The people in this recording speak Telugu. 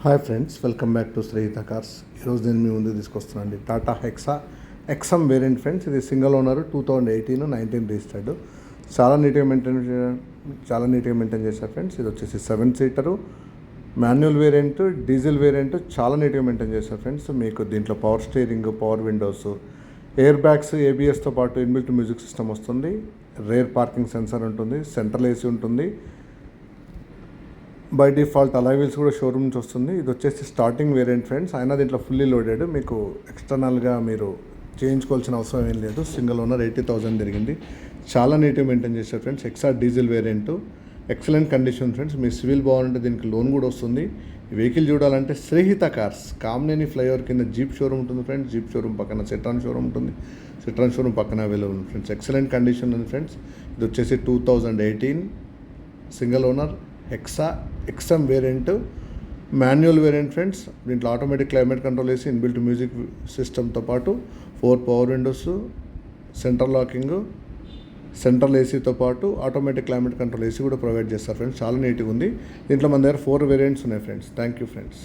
Hi friends, welcome back to Srihita cars. ఈరోజు నేను మీ ముందు తీసుకొస్తున్నాను Tata Hexa XM variant friends. ఇది సింగిల్ ఓనర్ 2018-19 రిజిస్టర్డ్. చాలా నీట్గా మెయింటైన్ చేశారు ఫ్రెండ్స్. ఇది వచ్చేసి 7 seater manual variant, diesel variant. చాలా నీట్గా మెయింటైన్ చేశారు ఫ్రెండ్స్. మీకు దీంట్లో power steering, power windows, air bags, ఏబిఎస్తో పాటు ఇన్బిల్ట్ మ్యూజిక్ సిస్టమ్ వస్తుంది. రేర్ పార్కింగ్ సెన్సార్ ఉంటుంది, సెంట్రల్ ఏసీ ఉంటుంది. బై డిఫాల్ట్ అలాయ్ వీల్స్ కూడా షోరూమ్ నుంచి వస్తుంది. ఇది వచ్చేసి స్టార్టింగ్ వేరియంట్ ఫ్రెండ్స్. అయినా దీంట్లో ఫుల్లీ లోడెడ్. మీకు ఎక్స్టర్నల్గా మీరు చేయించుకోవాల్సిన అవసరం ఏం లేదు. సింగిల్ ఓనర్ 80,000 తిరిగింది. చాలా నీట్గా మెయింటైన్ చేశారు friends. Hexa diesel variant, excellent condition friends. మీ సివిల్ బాగుంటే దీనికి లోన్ కూడా వస్తుంది. ఈ వెహికల్ చూడాలంటే శ్రీహిత కార్స్ కామినేని ఫ్లైఓవర్ కింద జీప్ షోరూమ్ ఉంటుంది ఫ్రెండ్స్. జీప్ షోరూమ్ పక్కన సిట్రాన్ షోరూమ్ ఉంటుంది. సిట్రాన్ షోరూమ్ పక్కన అవైలబుల్ ఫ్రెండ్స్. ఎక్సలెంట్ కండిషన్ ఉంది ఫ్రెండ్స్. ఇది వచ్చేసి 2018 single owner Hexa XM variant, manual variant friends. దీంట్లో ఆటోమేటిక్ క్లైమేట్ కంట్రోల్ వేసి ఇన్బిల్ట్ మ్యూజిక్ సిస్టమ్తో పాటు 4 power windows, central locking, central ఏసీతో పాటు ఆటోమేటిక్ క్లైమేట్ కంట్రోల్ ఏసీ కూడా ప్రొవైడ్ చేస్తారు ఫ్రెండ్స్. చాలా నీట్గా ఉంది. దీంట్లో మన దగ్గర 4 వేరియంట్స్ ఉన్నాయి ఫ్రెండ్స్. Thank you friends.